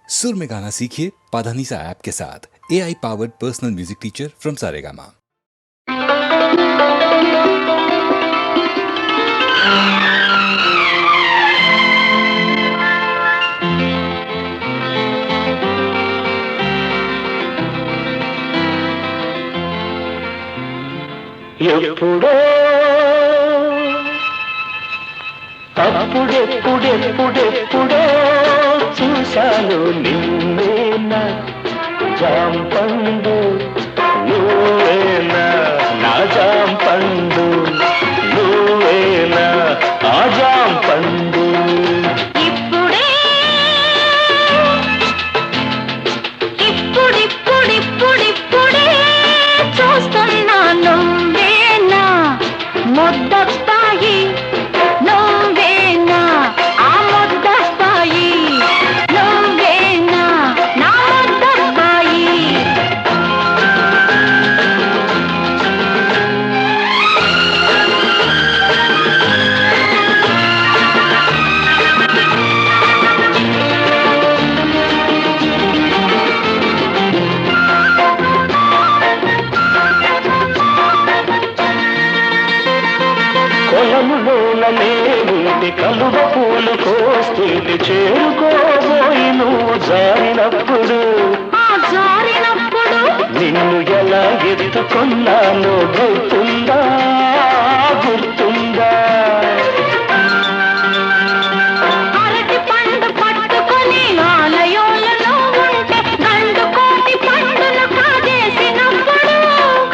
सुर में गाना सीखिए पाधानीसा ऐप के साथ। AI powered personal music teacher from Saregama. ఎప్పుడో అప్పుడెప్పుడెప్పుడెప్పుడో చూశాను నిన్నేనా జాంపండు నువ్వేనా నా జాంపండు నువ్వేనా ఆ జాంపండు ఇప్పుడిప్పుడిప్పుడిప్పుడే చూస్తున్నా నువ్వేనా ముద్దస్తాయి నువ్వేనా ఆ ముద్దస్తాయి నువ్వేనా నా ముద్దస్తాయి పొలములోనే ఉండి కలువ పూలు కోస్తుంటే చేరుకోబోయి నువ్వు జారినప్పుడు ఆ జారినప్పుడు నిన్ను ఎలా ఎత్తుకున్నానో గుర్తుందా గుర్తుందా అరటి పండు పట్టుకొని ఆలయంలో ఉంటే గండు కోటి పండును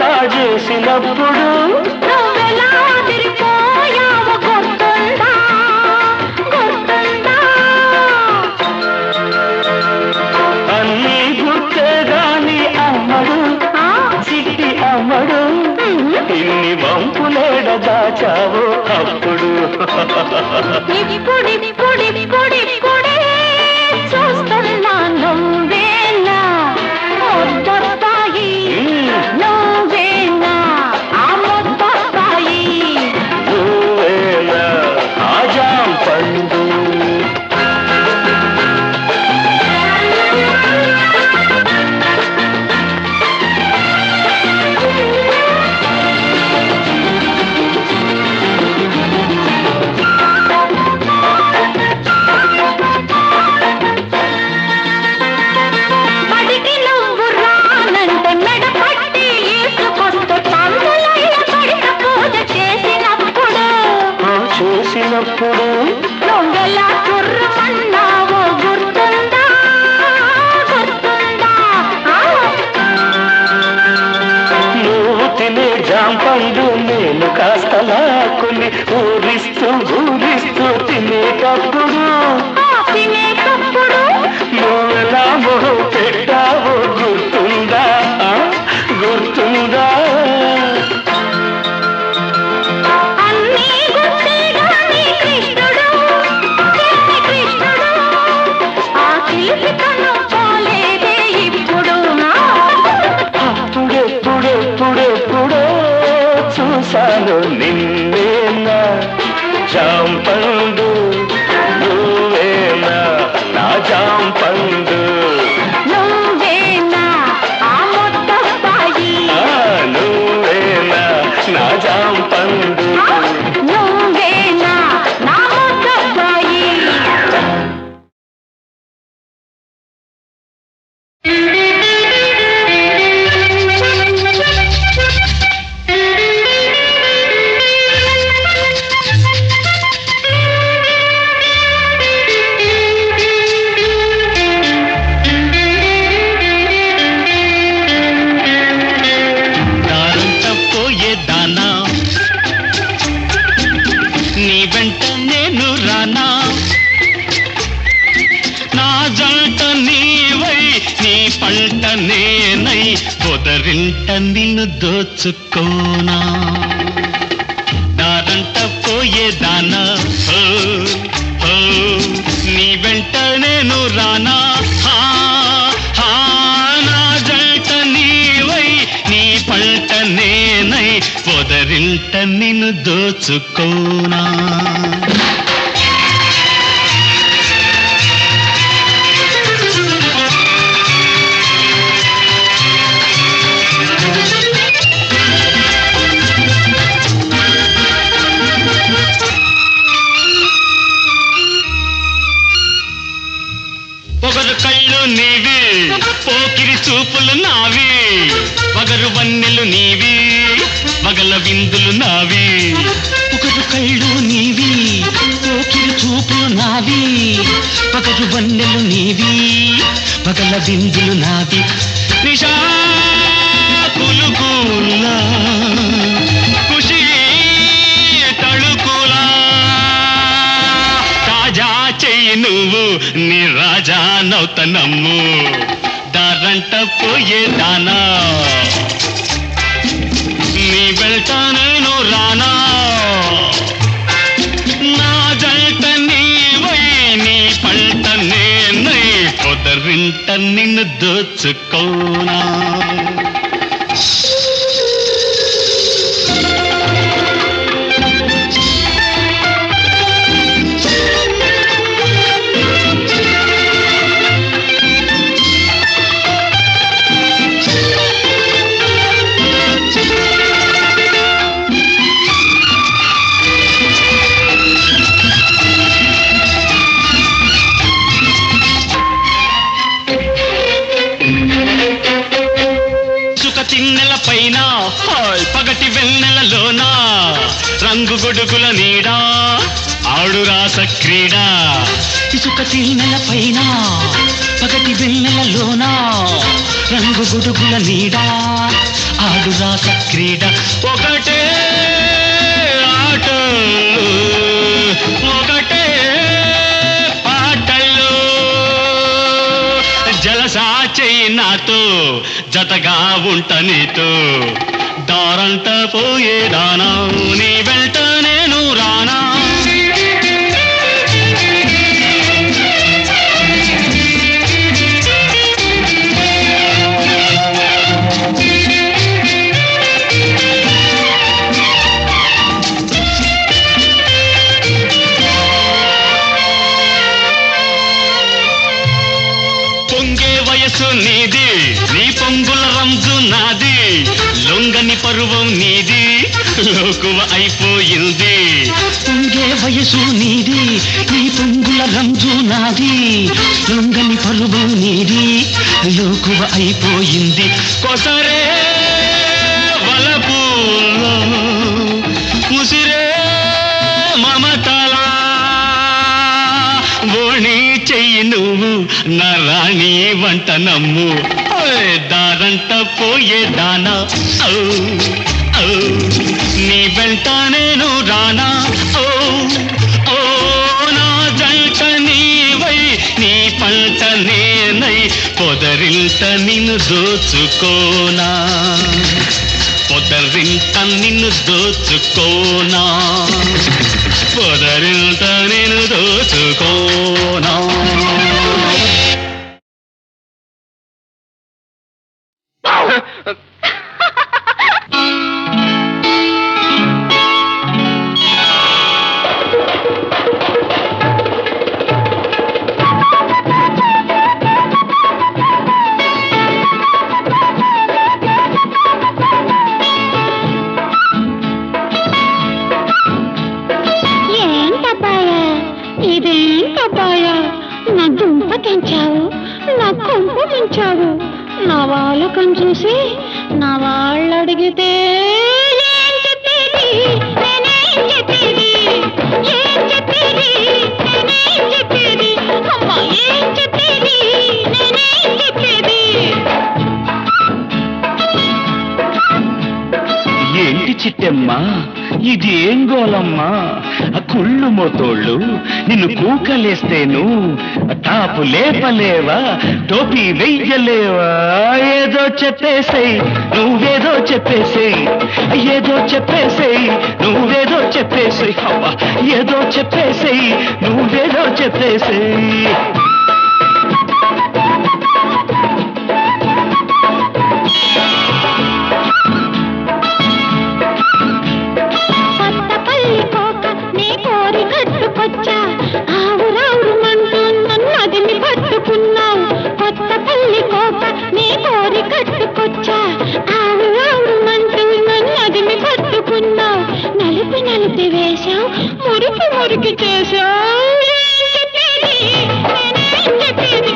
కాజేసినప్పుడు నువ్వెలా అదిరిపోయావో గుర్తుందా గుర్తుందా అన్నీ గుర్తే గాని అమ్మడు చిట్టి అమ్మడు ఇన్ని వంపులేడ దాచావో అప్పుడు ఇప్పుడిప్పుడిప్పుడిప్పుడే చూస్తున్నా నువ్వేనా ముద్దస్తాయి నువ్వేనా ఆ ముద్దస్తాయి నువ్వేనా ఆ జాంపండు పడికి నువ్వు రానంటే మెడ పట్టి ఈసుకొస్తే పందులయ్య పడిక పూజ చేసినప్పుడు చూసినప్పుడు నువ్వెలా కుర్రమన్నావో గుర్తుందా గుర్తుందా నువ్వు తినే జాంపండు నేను కాస్త లాక్కుని ఊరిస్తూ తినేటప్పుడు తినేటప్పుడు నువ్వెలా మొహం పెట్టావో గుర్తుందా గుర్తుందా అన్నీ గుర్తే గాని కృష్ణుడు చిన్ని కృష్ణుడు ఆ చిలిపితనం పోలేదే ఇప్పుడు అప్పుడెప్పుడెప్పుడెప్పుడో చూశాను నిన్నేనా జాంపండు నువ్వేనా నా జాంపండు నువ్వేనా ఆ ముద్దస్తాయి నువ్వేనా నా జాంపండు నువ్వేనా నా ముద్దస్తాయి దారంట పోయే దానా నీ వెంట నేను రానా నా జంట నీవై నీ పంట నేనై పొదరింట నిన్ను దోచుకోనా దారంట పోయే దానా నీ వెంట నేను రానా నా జంట నీవై నీ పంట నేనై పొదరింట నిన్ను దోచుకోనా పొగరు కళ్ళు నీవి పోకిరి చూపులు నావి వగరు వన్నెలు నీవి వగల విందులు నావి పొగరు కళ్ళు నీవి పోకిరి చూపులు నావి వగరు వన్నెలు నీవి వగల విందులు నావి నిషా కులుకులా ఖుషి తళుకులా తాజా చెయ్యి నువ్వు నీ రాజా నౌతనమ్ము దారంట పోయే దానా నీ వెళ్తా నేను రానా నా జంట నీవై నీ పంట నేనై పొదరింట నిన్ను దోచుకోనా చిన్నెల పైన పగటి వెన్నెలలోన రంగు గొడుగుల నీడా ఆడు రాస క్రీడ ఇసుక చిన్నెల పైన పగటి వెన్నెలలోన రంగు గొడుగుల నీడా ఆడు రాస క్రీడ ఒకటే ఆట ఒకటే పాటల్లో జలసా చెయ్యి నాతో జతగా ఉంట నీతో దారంట పోయేదానా నీ వెంట నేను రానా పొంగే వయసు నీది నీ పొంగుల రంజు నాది లొంగని పరువం నీది లోకువ అయిపోయింది పొంగే వయసు నీది నీ పొంగుల రంజు నాది లొంగని పరువం నీది లోకువ అయిపోయింది కొసరే వలపు ముసిరే మమతలా బోణి చెయ్యి నువ్వు నా రాణి వంట నమ్ము దారంట పోయే దానా నీ వెంట నేను రానా ఓ నా జంట నీవై నీ పంట నేనై పొదరింట నిన్ను దోచుకోనా పొదరింట నిన్ను దోచుకోనా పొదరింట నిన్ను దోచుకోనా నా దుంప తెంచావు నా కొంపు తెంచావు నా వాళ్ళకం చూసి నా వాళ్ళు అడిగితే ఏం చెప్పేది నేనేం చెప్పేది ఏం చెప్పేది నేనేం చెప్పేది అమ్మా ఏం చెప్పేది నేనేం చెప్పేది ఏంటి చిట్టమ్మా ఇది ఏం గోలమ్మా కుళ్ళు మోతోళ్ళు నిన్ను కూకలేస్తేను టాపు లేపలేవా టోపీ వెయ్యలేవా ఏదో చెప్పేసేయ్ నువ్వేదో చెప్పేసేయ్ ఏదో చెప్పేసేయ్ నువ్వేదో చెప్పేసేయ్ అబ్బా ఏదో చెప్పేసేయ్ నువ్వేదో చెప్పేసేయ్ నలిపి వేశావు మురికి మురికి చేశావు చెప్పేది నేనేం చెప్పేది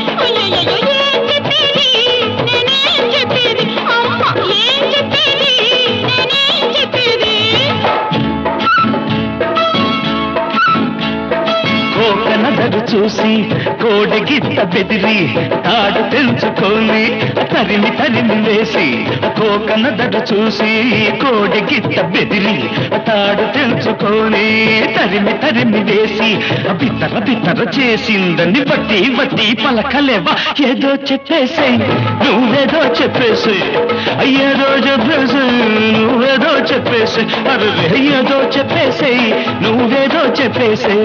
గిత్త బెదిరి తాడు తెంచుకొని తరిమి తరిమి వేసి కోకనదడు చూసి కోడి గిత్త బెదిరి తాడు తెంచుకొని తరిమి తరిమి వేసి బిత్తర బిత్తర చేసిందని బట్టి బట్టి పలకలేవా ఏదో చెప్పేసే నువ్వేదో చెప్పేసి ఏదో చెప్పేసి నువ్వేదో చెప్పేసి అరే ఏదో చెప్పేసే నువ్వేదో చెప్పేసే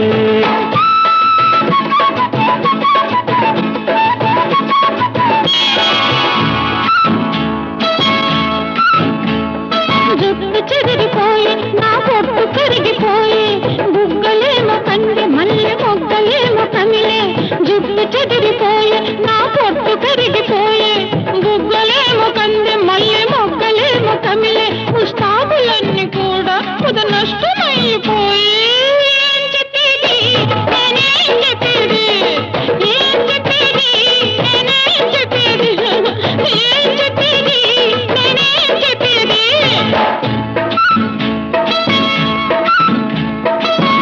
జుట్టు చెదిరిపోయి నా పొట్టు కరిగిపోయి బుగ్గలేమో కంది మల్లె మొగ్గలేమో కమిలే జుట్టు చెదిరిపోయి నా పొట్టు కరిగిపోయి బుగ్గలేమో కంది మల్లె మొగ్గలేమో కమిలే పుష్పాకులన్నీ కూడా పుద నష్టమైపోయి ఏం చెప్పేది నేనేం చెప్పేది ఏం చెప్పేది నేనేం చెప్పేది ఏం చెప్పేది నేనేం చెప్పేది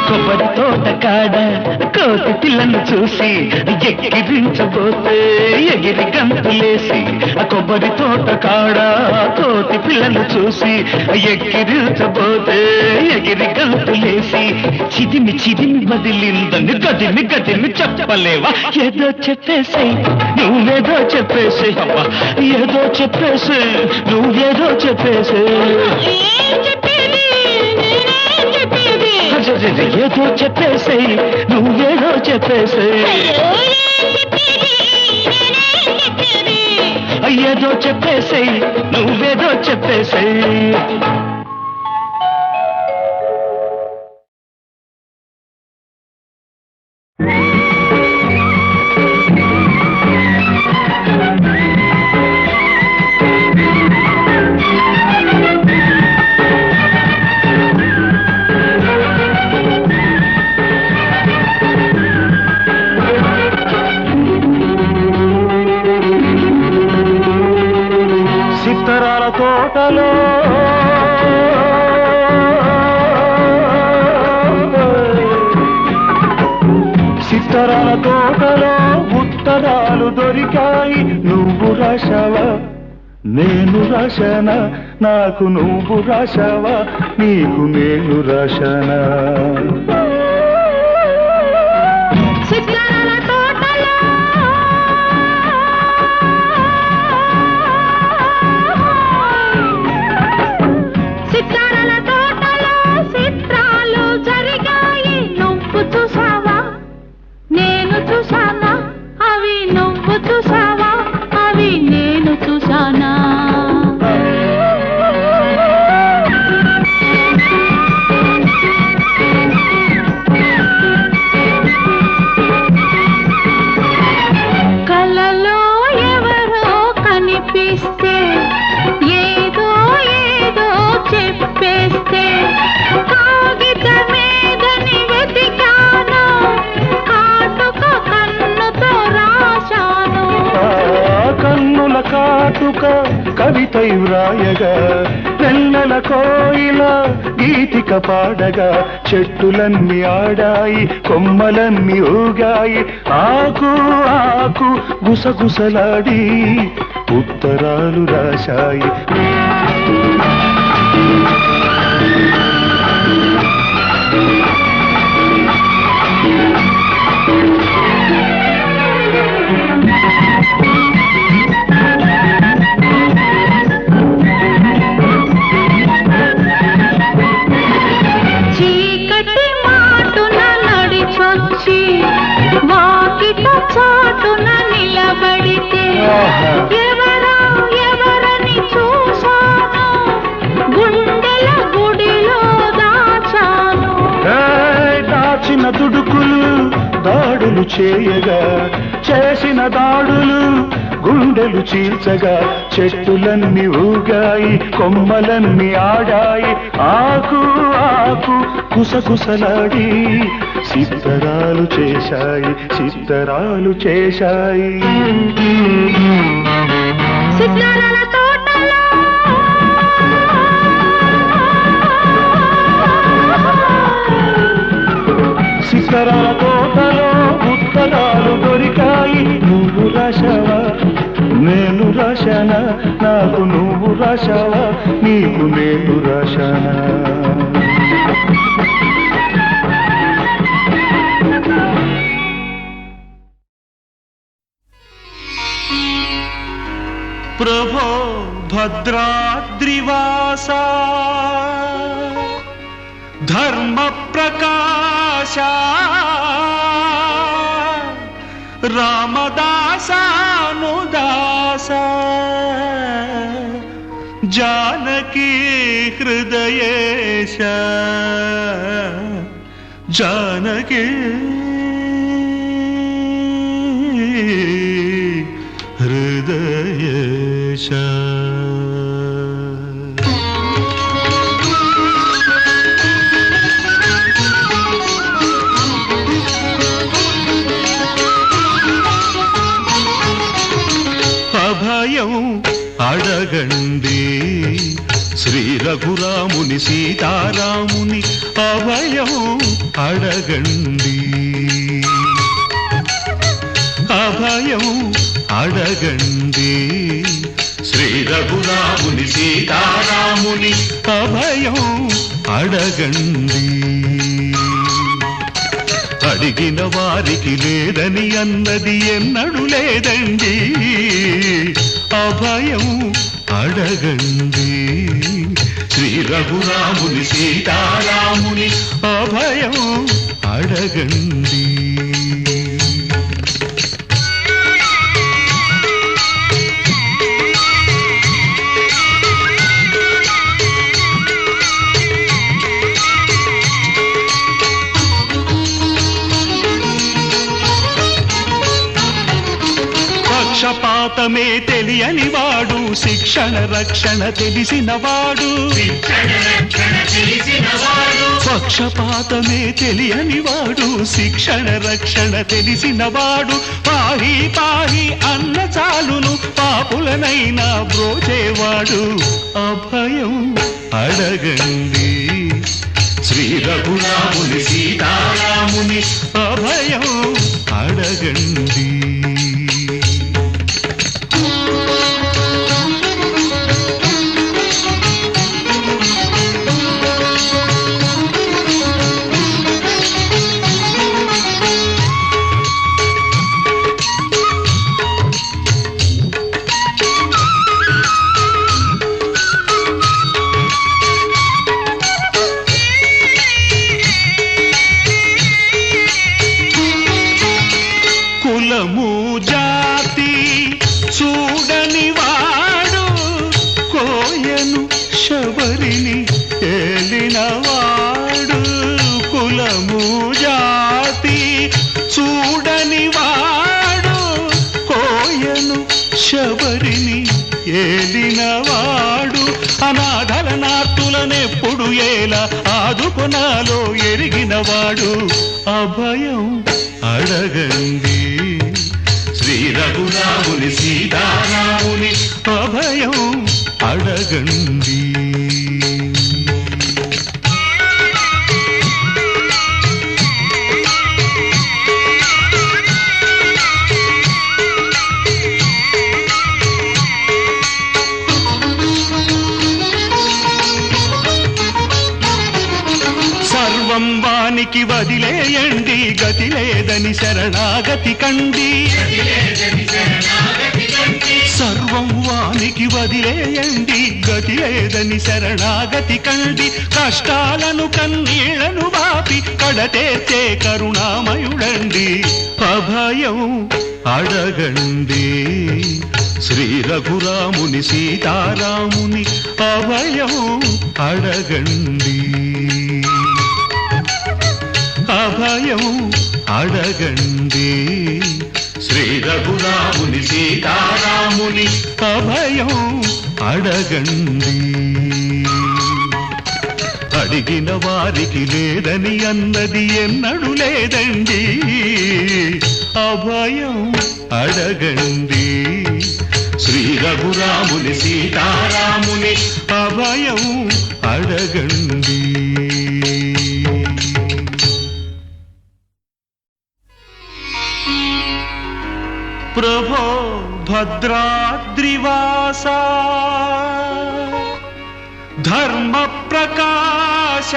కొబ్బరి తోట కాడ కోతి పిల్లను చూసి ఎక్కిరించబోతే ఎగిరి గంతులేసి కొబ్బరి తోట కాడ కోతి పిల్లను చూసి ఎక్కిరించబోతే ఎగిరి గంతులేసి చిదిమి చిదిమి వదిలిందని గదిమి గదిమి చెప్పలేవా ఏదో చెప్పేసి నువ్వేదో చెప్పేసి అమ్మా ఏదో చెప్పేసి నువ్వేదో చెప్పేసి ఏం చెప్పేది నేనేం చెప్పేది ఏదో చెప్పేసి నువ్వేదో చెప్పేసి అయ్యో ఏం చెప్పేది నేనేం చెప్పేది ఏదో చెప్పేసి నువ్వేదో చెప్పేసి సిత్తరాల తోటలో సిత్తరాల తోటలో ఉత్తరాలు దొరికాయి నువ్వు రాశావా నేను రాశానా నాకు నువ్వు రాశావా నీకు నేను రాశానా సితారాల తోటలో సితారాల తోటలో చిత్రాలు జరిగాయి నువ్వు చూసావా నేను చూసానా అవి నువ్వు చూసావా అవి నేను చూసానా కలలో ఎవరో కనిపిస్తే ఏదో ఏదో చెప్పేస్తే కాగిత మీదని వెతికాను కాటుక కన్నుతో రాశాను కన్నుల కాటుక కవితై వ్రాయగా వెన్నెల కోయిల గీతిక పాడగా చెట్టులన్నీ ఆడాయి కొమ్మలన్నీ ఊగాయి ఆకు ఆకు గుసగుసలాడి ఉత్తరాలు రాశాయి చీకటి మాటున నడిచొచ్చి వాకిట చాటున నిలబడితే ఎవరో ఎవరని చూశాను గుండెల గుడిలో దాచాను దాచిన దుడుకులు దాడులు చేయగా చేసిన దాడులు గుండెలు చీల్చగా చెట్టులన్నీ ఊగాయి కొమ్మలన్నీ ఆడాయి ఆకు ఆకు కుసకుసలాడి సిద్ధరాలు చేశాయి సిద్ధరాలు చేశాయి సితారాల తోటలో సిద్ధరాల తోటలో ఉత్తరాలు దొరికాయి రాశానా నాకు నువ్వు రాశావా నీకు నేను రాశానా ప్రభో భద్రాద్రివాస ధర్మ ప్రకాశ రామదాసానుదాస జానకీ హృదయేశ జానకీ హృదయేశ అభయం అడగండి శ్రీ రఘురాముని సీతారాముని అభయం అడగండి అభయం అడగండి శ్రీ రఘురాముని సీతారాముని అభయం అడగండి అడిగిన వారికి లేదని అన్నది ఎన్నడూ లేదండి అభయం అడగండి శ్రీ రఘురాముని సీతారాముని అభయం అడగండి పక్షపాతమే తెలియని వాడు శిక్షణ రక్షణ తెలిసినవాడు పక్షపాతమే తెలియని వాడు శిక్షణ రక్షణ తెలిసినవాడు పాహి పాహి అన్న చాలును పాపులనైనా బ్రోచేవాడు అభయం అడగండి శ్రీ రఘురాముని సీతారాముని అభయం అడగండి కులము జాతి చూడని వాడు కోయను శబరిని ఏలినవాడు కులము జాతి చూడని వాడు కోయను శబరిని ఏలినవాడు అనాథల నార్తులనెప్పుడు ఏలా ఆదుకొనాలో ఎరిగినవాడు అభయం అడగండి శ్రీ రఘురాముని సీతారాముని అభయం అడగండి సర్వం వానికి వదిలేయండి గతి లేదని శరణాగతి కండి సర్వం వానికి వదిలేయండి గతి లేదని శరణాగతి కండి కష్టాలను కన్నీళ్లను వాపి కడతేర్చే కరుణామయుడండి అభయం అడగండి శ్రీ రఘురాముని సీతారాముని అభయం అడగండి అభయం అడగండి శ్రీ రఘురాముని సీతారాముని అభయం అడగండి అడిగిన వారికి లేదని అన్నది ఎన్నడూ లేదండి అభయం అడగండి శ్రీ రఘురాముని సీతారాముని అభయం అడగండి ప్రభో భద్రాద్రివాస ధర్మ ప్రకాశ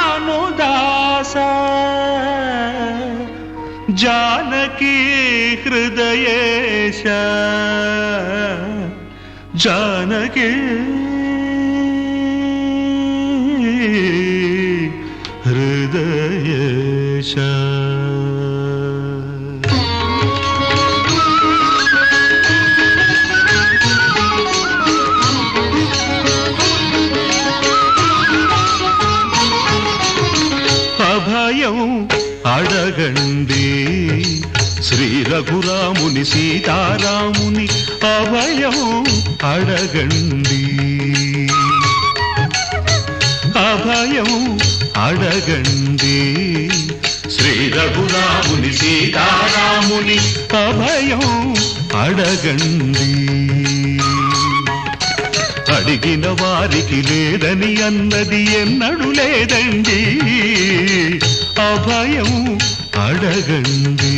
రామదాసానుదాస జానకీ హృదయేశ జానకీ హృదయేశ. అభయం అడగండి శ్రీ రఘురాముని సీతారాముని అభయం అడగండి అభయం అడగండి శ్రీ రఘురాముని సీతారాముని అభయం అడగండి. అడిగిన వారికి లేదని అన్నది ఎన్నడూ లేదండి అభయం అడగండి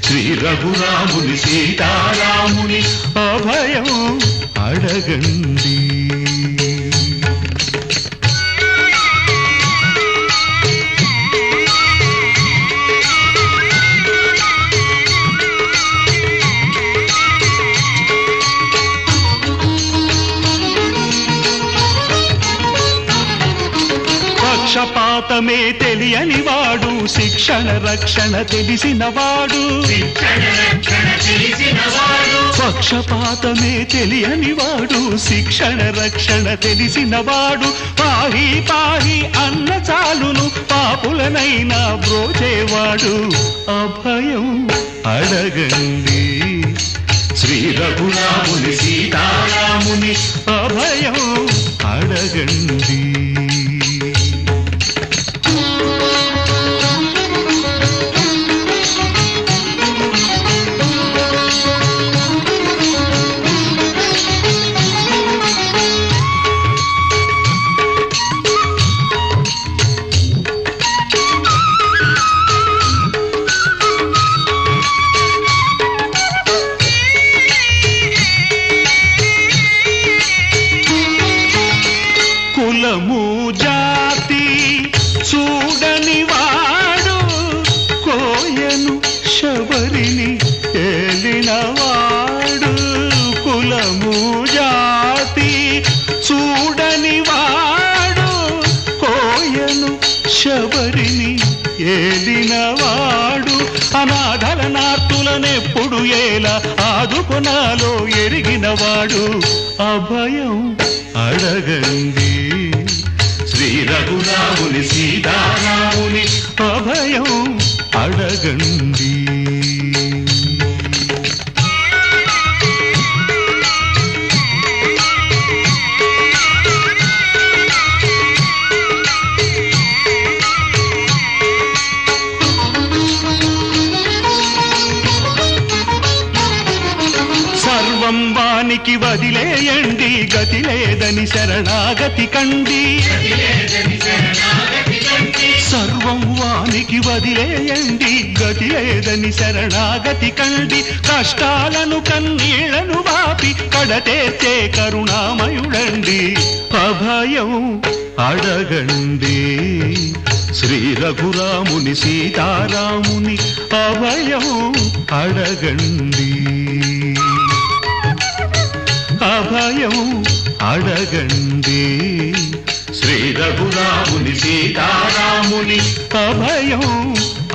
శ్రీ రఘురాముని సీతారాముని అభయం అడగండి. పక్షపాతమే తెలియని వాడు శిక్షణ రక్షణ తెలిసిన వాడు పక్షపాతమే తెలియని వాడు శిక్షణ రక్షణ తెలిసిన వాడు పాహి పాహి అన్న చాలును పాపులనైనా బ్రోచేవాడు అభయం అడగండి శ్రీ రఘురాముని సీతారాముని అభయం అడగండి. కులము జాతి చూడని వాడు కోయను శబరిని ఏలినవాడు కులము జాతి చూడని వాడు కోయను శబరిని ఏలినవాడు అనాథల నార్తులనెప్పుడు ఏలా ఆదుకొనాలో ఎరిగినవాడు అభయం అడగండి శ్రీ రఘురాముని సీతారాముని అభయం అడగండి. సర్వం వానికి వదిలేయండి గతి లేదని శరణాగతి కండి సర్వం వానికి వదిలేయండి గతి లేదని శరణాగతి కండి కష్టాలను కన్నీళ్లను వాపి కడతేర్చే కరుణామయుడండి అభయం అడగండి శ్రీ రఘురాముని సీతారాముని అభయం అడగండి అభయం అడగండి శ్రీ రఘురాముని సీతారాముని అభయం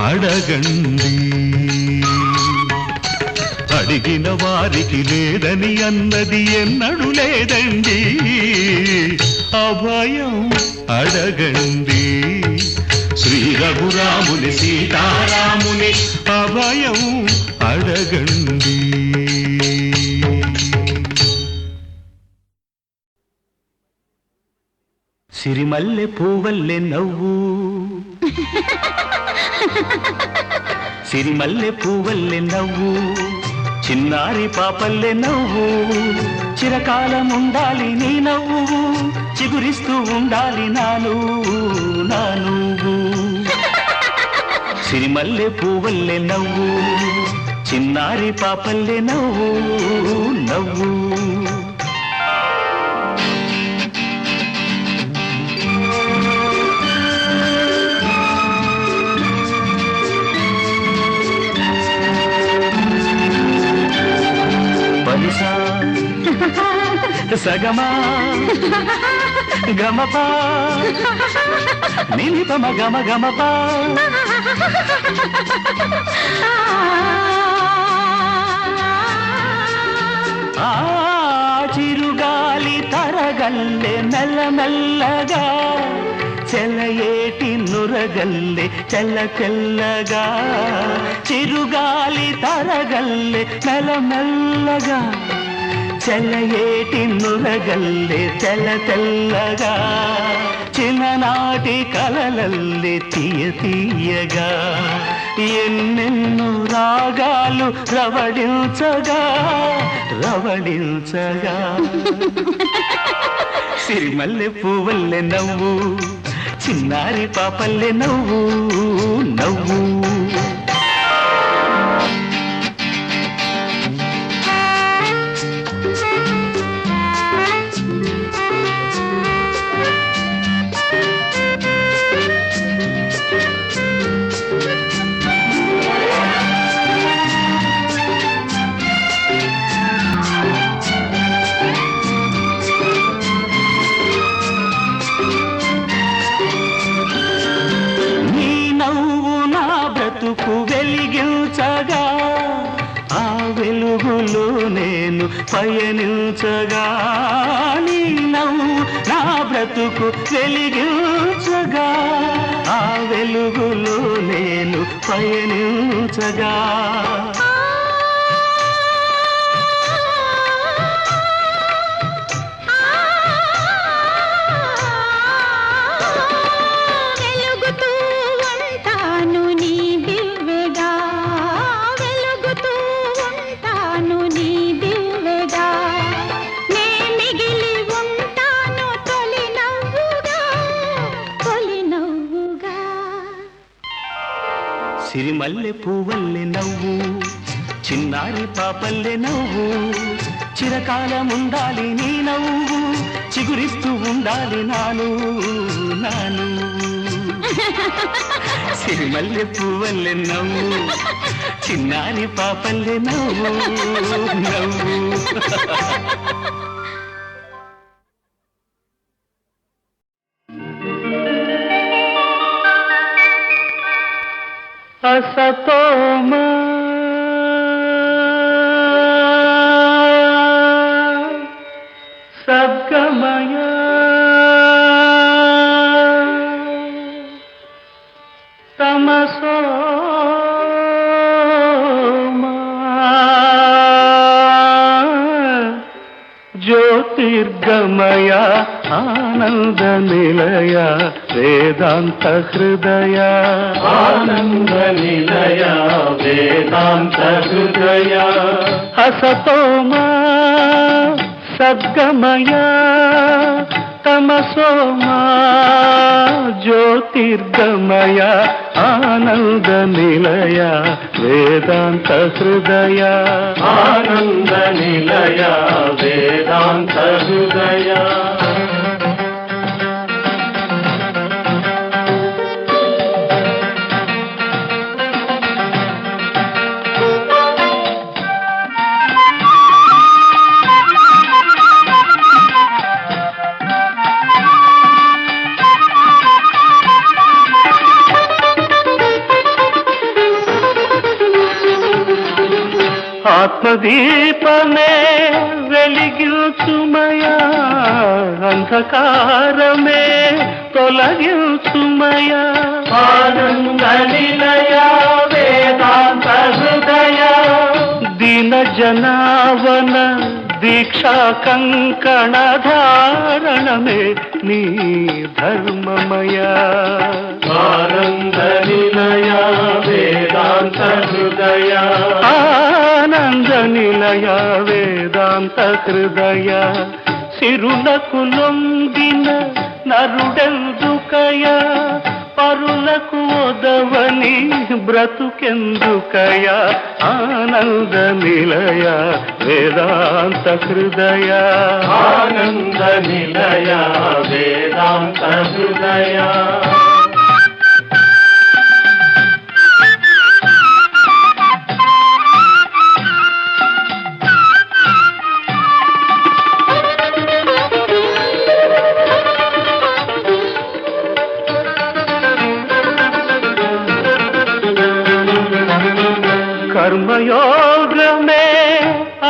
అడగండి. అడిగిన వారికి లేదని అన్నది ఎన్నడూ లేదండి అభయం అడగండి శ్రీ రఘురాముని సీతారాముని అభయం అడగండి. సిరిమల్లె పూవల్లె నవ్వు సిరిమల్లె పూవల్లె నవ్వు చిన్నారి పాపల్లె నవ్వు చిరకాలం ఉండాలి నీ నవ్వు చిగురిస్తూ ఉండాలి నా నువ్వు సిరిమల్లె పువ్వల్లే నవ్వు చిన్నారి పాపల్లే నవ్వు నవ్వు పలిసా సగమా గమపా నిలిపమ గమ గమపా ఆ చిరుగాలి తరగల్లె మెల్లమెల్లగా చెలయేటి నురగల్లె చెల్ల చెల్లగా చిరుగాలి తరగల్లె మెల్లమెల్లగా చెలయేటి నురగల్లె తెల్ల తెల్లగా చిన్ననాటి కలలల్లె తీయ తీయగా ఎన్నెన్నో రాగాలు రవడించగా రవడించగా సిరిమల్లె పువ్వల్లె నవ్వు చిన్నారి పాపల్లె నవ్వు నవ్వు వెలిగించగా ఆ వెలుగులో నేను పయనించగా నీ నవ్వు నా బ్రతుకు వెలిగించగా ఆ వెలుగులో నేను పయనించగా సిరిమల్లె పువ్వల్లె నవ్వు చిన్నారి పాపల్లె నవ్వు చిరకాలముండాలి నీ నవ్వు చిగురిస్తూ ఉండాలి నాను నాను సిరిమల్లె పువ్వల్లె నవ్వు చిన్నారి పాపల్లె నవ్వు నవ్వు అసతోమ సద్గమయ తమసోమ జ్యోతిర్గమయ ఆనంద నిలయ వేదాంత హృదయ ఆనంద నిలయ వేదాంత హృదయ అసతోమ సద్గమయ తమసోమ జ్యోతిర్గమయ ఆనంద నిలయ వేదాంత హృదయ ఆనంద నిలయ వేదాంత హృదయ ఆత్మదీపమే వెలిగించుమయా అంధకారమే తొలగించుమయా ఆనంద నిలయ వేదాంత హృదయ దీన జనావన దీక్షా కంకణ ధారణమే నీ ధర్మమయా ఆనంద నిలయ వేదాంత హృదయ ఆనంద నిలయ వేదాంత హృదయ సిరులకు లొంగిన నరుడెందుకయ పరులకు ఒదవని బ్రతుకెందుకయ ఆనంద నిలయ వేదాంత హృదయ ఆనంద నిలయ వేదాంత హృదయ కర్మయోగమే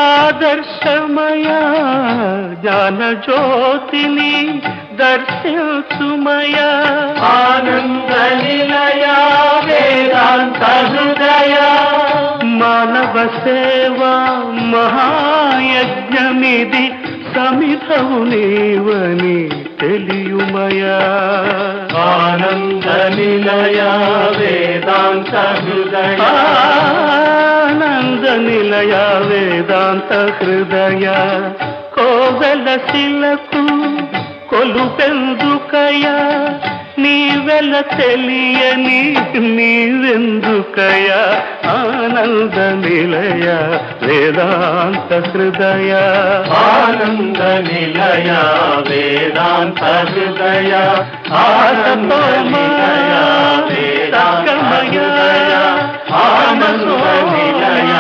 ఆదర్శమయ జ్ఞాన జ్యోతిని దర్శించుమయ ఆనంద నిలయ వేదాంత హృదయ మానవ సేవా మహాయజ్ఞమిది సమిధవు నీవని తెలియుమయ ఆనంద నిలయ వేదాంత హృదయ ఆనంద నిలయ వేదాంత హృదయ కోవెల శిలకు కొలుపెందుకయ నీవెల తెలియని నీవెందుకయ ఆనంద నిలయ వేదాంత హృదయ ఆనంద నిలయ వేదాంత హృదయ ఆనంద నిలయ వేదాంత హృదయ ఆనంద నిలయ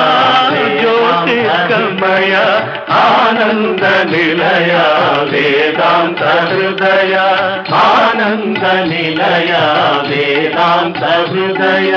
జ్యోతిర్గమయ ఆనంద నిలయ వేదాంత హృదయ ఆనంద నిలయ వేదాంత హృదయ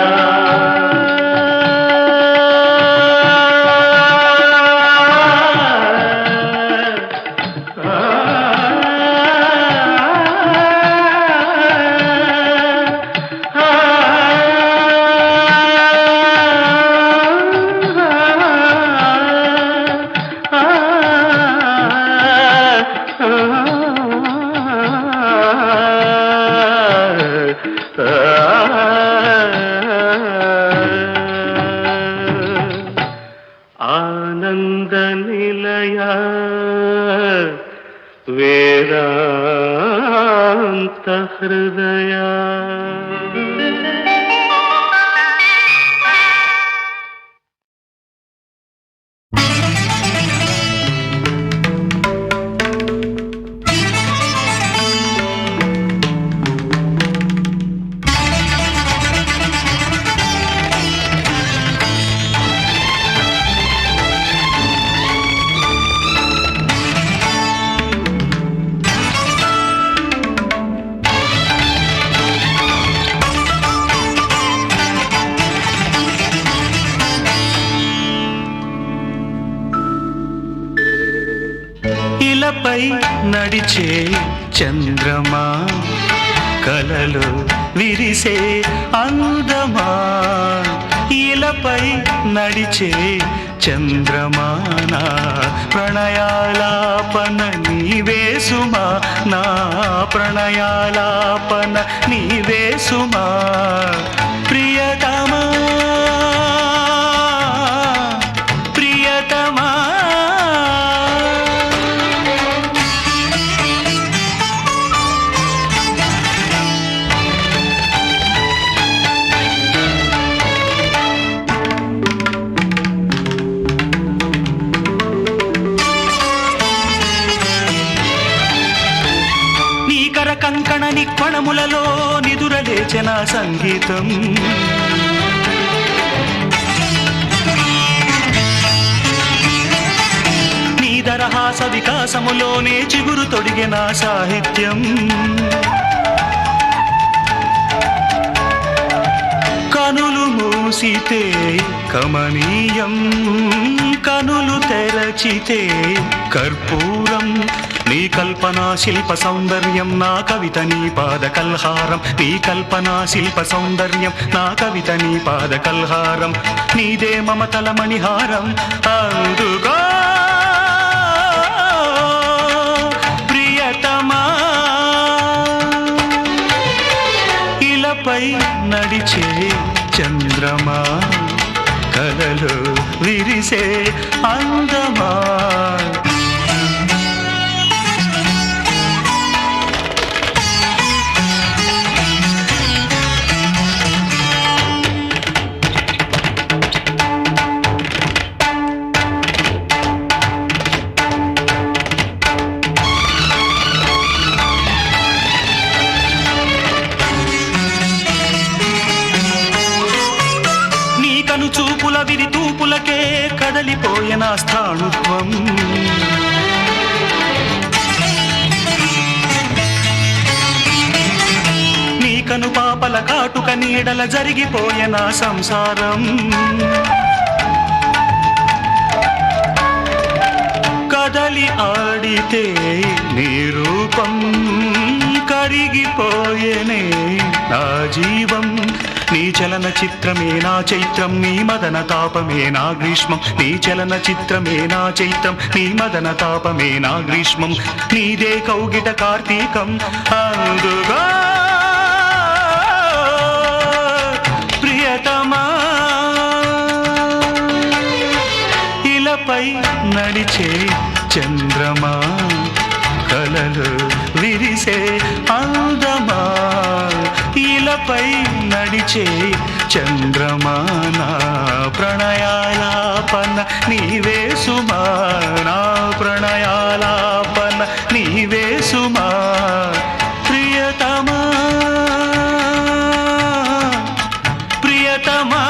ఆనంద నిలయ వేదాంత హృదయ ఇలపై నడిచే చంద్రమా కలలో విరిసే అందమా ఇలపై నడిచే చంద్రమానా ప్రణయాలాపన నీవేసుమా నా ప్రణయాలాపన నీవేసుమా ప్రియతమా ప్రియతమా కంకణ నిక్వణములలో నిదురలేచన సంగీతం నీ దరహాస వికాసములోనే చిగురు తొడిగిన సాహిత్యం కనులు మూసితే కమనీయం కనులు తెరచితే కర్పూరం నీ కల్పనా శిల్ప సౌందర్యం నా కవిత నీ పాద కల్హారం నీ కల్పనా శిల్ప సౌందర్యం నా కవిత నీ పాద కల్హారం నీదే మమతల మణిహారం అందుకో ప్రియతమా ఇలపై నడిచే చంద్రమా కలలో విరిసే అందమా కను చూపుల విరి తూపులకే కదలిపోయే నా స్థాణుత్వం నీ కను పాపల కాటుక నీడల జరిగిపోయే నా సంసారం కదలి ఆడితే నీ రూపం కరిగిపోయేనే నా జీవం నీ చలన చిత్రమే నా చైత్రం నీ మదన తాపమే నా గ్రీష్మం నీ చలన చిత్రమే నా చైత్రం నీ మదన తాపమే నా గ్రీష్మం నీదే కౌగిట కార్తీకం అందుగా ప్రియతమా ఇలపై నడిచే చంద్రమా కలలు విరిసే అందమా ఇలపై నడిచే చంద్రమా నా ప్రణయాలాపన నీవే సుమా నా ప్రణయాలాపన నీవే సుమా ప్రియతమా ప్రియతమా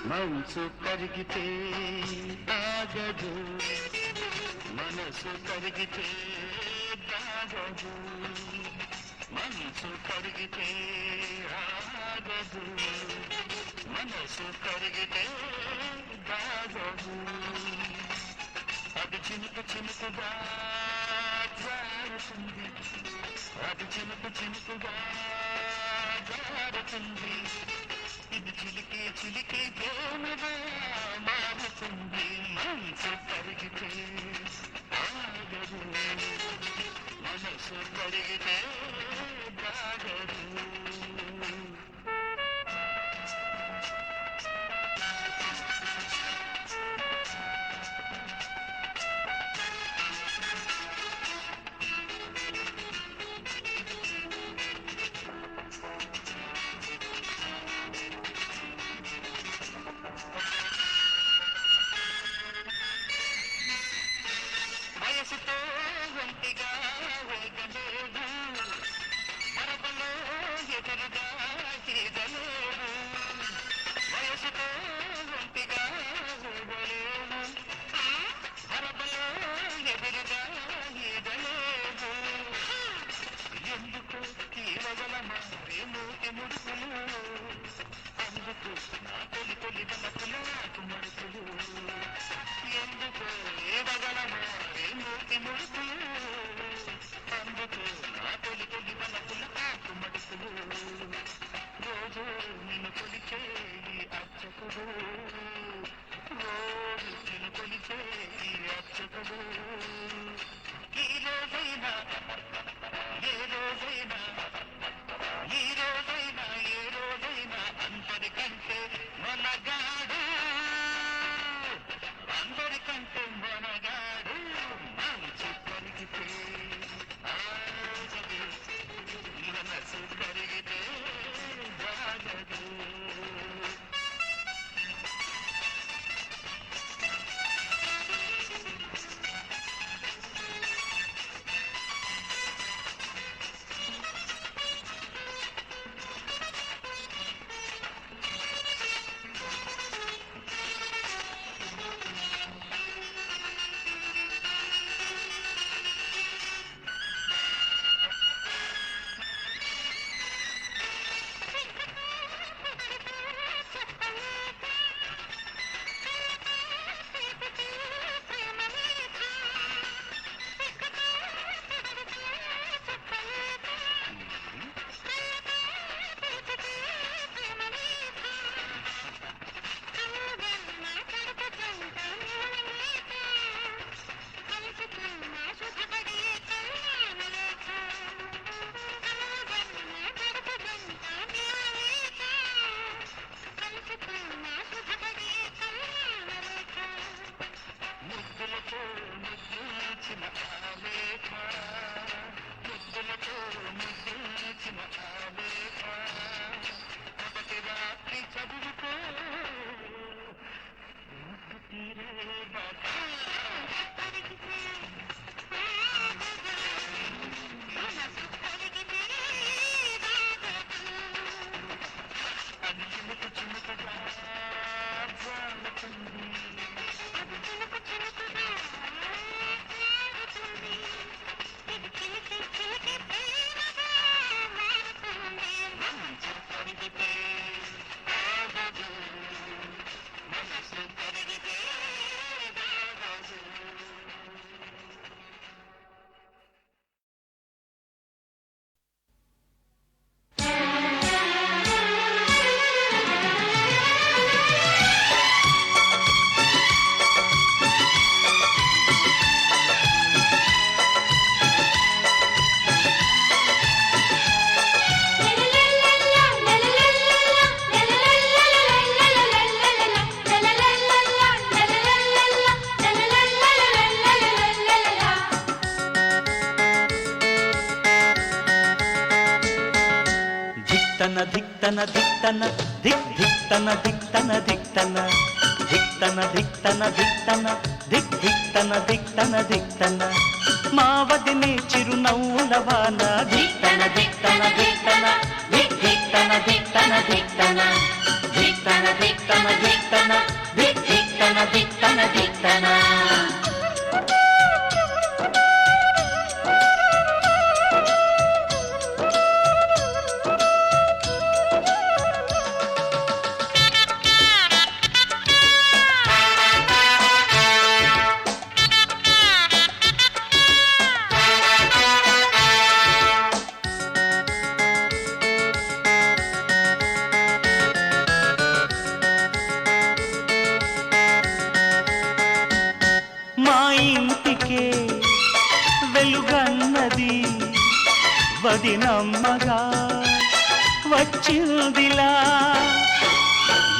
మనసు కరిగితే ఆగదు మనసు కరిగితే ఆగదు మనసు కరిగితే ఆగదు మనసు కరిగితే ఆగదు అది చినుకు చినుకుగా జారుతుంది అది చినుకు చినుకుగా జారుతుంది ఇది చిలికి చిలికి ప్రేమగా మారుతుంది మనసు కరిగితే ఆగదు మనసు కరిగితే ఆగదు వయసుతో ఒంటిగా వేగలేదు పరపలో ఎదురుగా ఈదలేదు వయసుతో ఒంటిగా వేగలేదు పరపలో ఎదురుగా ఈదలేదు ఎందుకు కీలగల మారి మూటి ముడుకులు అందుకు నా తొలి తొలి వలపులు నాకు మడుకులు ఎందుకు ఏవగల మారి మూటి ముడుకులు అందుకు నా తొలి తొలి వలపులు నాకు మడుకులు రోజు నిన్ను కొలిచే ఈ అర్చకుడు రోజు నిన్ను కొలిచే ఈ అర్చకుడు ఈ రోజైనా ఏ రోజైనా ఈ రోజైనా ఏ రోజైనా అందరికంటే మనగాడు అందరికంటే మనగాడు మనసు కరిగితే ఆగదు మనసు కరిగితే ఆగదు ధిక్తన ధిక్తన ధిక్ ధిక్తన ధిక్తన ధిక్తన ధిక్తన ధిక్తన ధిక్తన ధిక్ ధిక్తన ధిక్తన ధిక్తన మా వదినే చిరునవ్వుల వాన ధిక్తన ధిక్తన ధిక్తన ధిక్ ధిక్తన ధిక్తన ధిక్తన ధిక్తన ధిక్తన ధిక్తన ధిక్ ధిక్తన ధిక్తన ధిక్తన మా ఇంటికే వెలుగన్నది వదినమ్మగా వచ్చిందిలా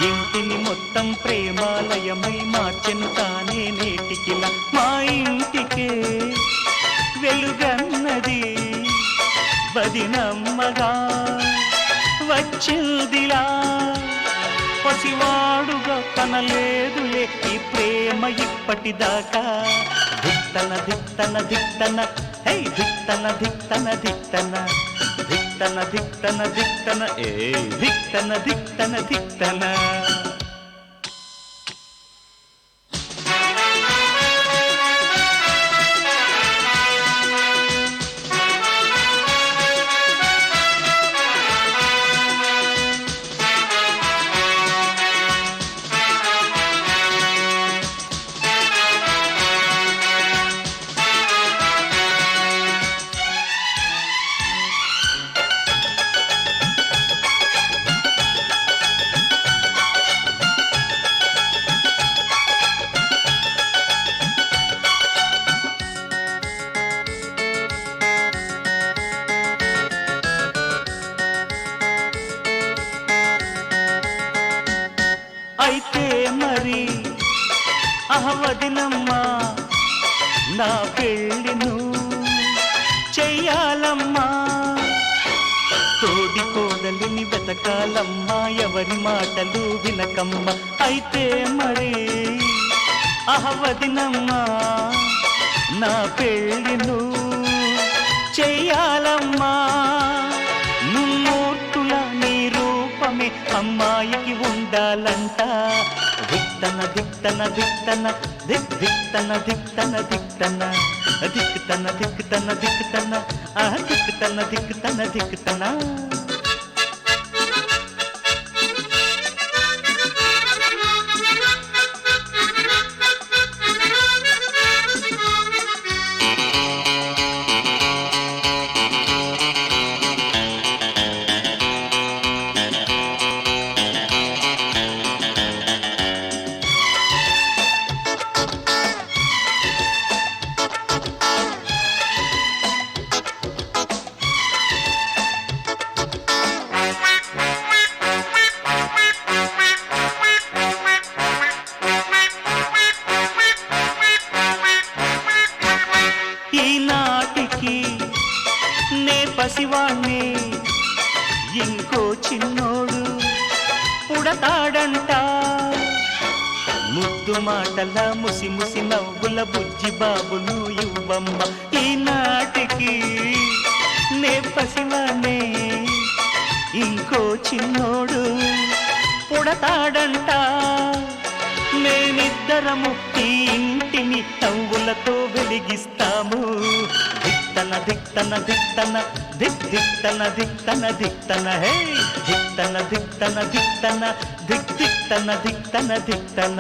ఇంటిని మొత్తం ప్రేమాలయమై మార్చెను తానే నేటికిలా మా ఇంటికే వెలుగన్నది వదినమ్మగా వచ్చిందిలా పసివాడుగా కనలేదులే ఈ ప్రేమ ఇప్పటిదాకా ధిక్తన ధిక్తన ధిక్తన హే ధిక్తన ధిక్తన ధిక్తన ధిక్తన ధిక్తన ధిక్తన ఏ ధిక్తన ధిక్తన ధిక్తన అయితే మరి వదినమ్మా నా పెళ్ళిను చెయ్యాలమ్మా తోడి కోడలిని వెతకాలమ్మా ఎవరి మాటలు వినకమ్మ అయితే మరి వదినమ్మా నా పెళ్ళిను చెయ్యాలమ్మా ముమ్మూర్తుల నీ రూపమే అమ్మాయికి ఉండాలంట ధిక్తన ధిక్తన ధిక్తన ధిక్ ధిక్తన ధిక్తన ధిక్తన ధిక్తన ధిక్తన ధిక్తన ధిక్తన ధిక్తన ధిక్తన ఈనాటికి నే పసివాణ్ణి ఇంకో చిన్నోడు పుడతాడంట ముద్దు మాటల ముసి ముసి నవ్వుల బుజ్జి బాబును ఇవ్వమ్మ ఈనాటికి నే పసివాణ్ణి ఇంకో చిన్నోడు పుడతాడంట మేమిద్దరము ఈ ఇంటిని నవ్వులతో వెలిగిస్తాము ధిక్తన ధిక్తన ధిక్తన ధిక్ ధిక్తన ధిక్తన ధిక్తన హే ధిక్తన ధిక్తన ధిక్తన ధిక్ ధిక్తన ధిక్తన ధిక్తన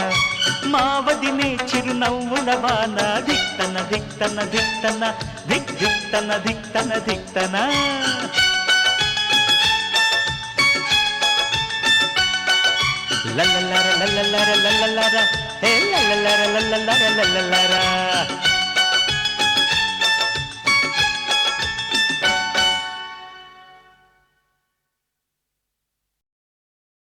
మా వదినే చిరునవ్వుల వాన ధిక్తన ధిక్తన ధిక్తన ధిక్ ధిక్తన ధిక్తన ధిక్తన లల్లలార లల్లలార లల్లలార హే లల్లలార లల్లలార లల్లలార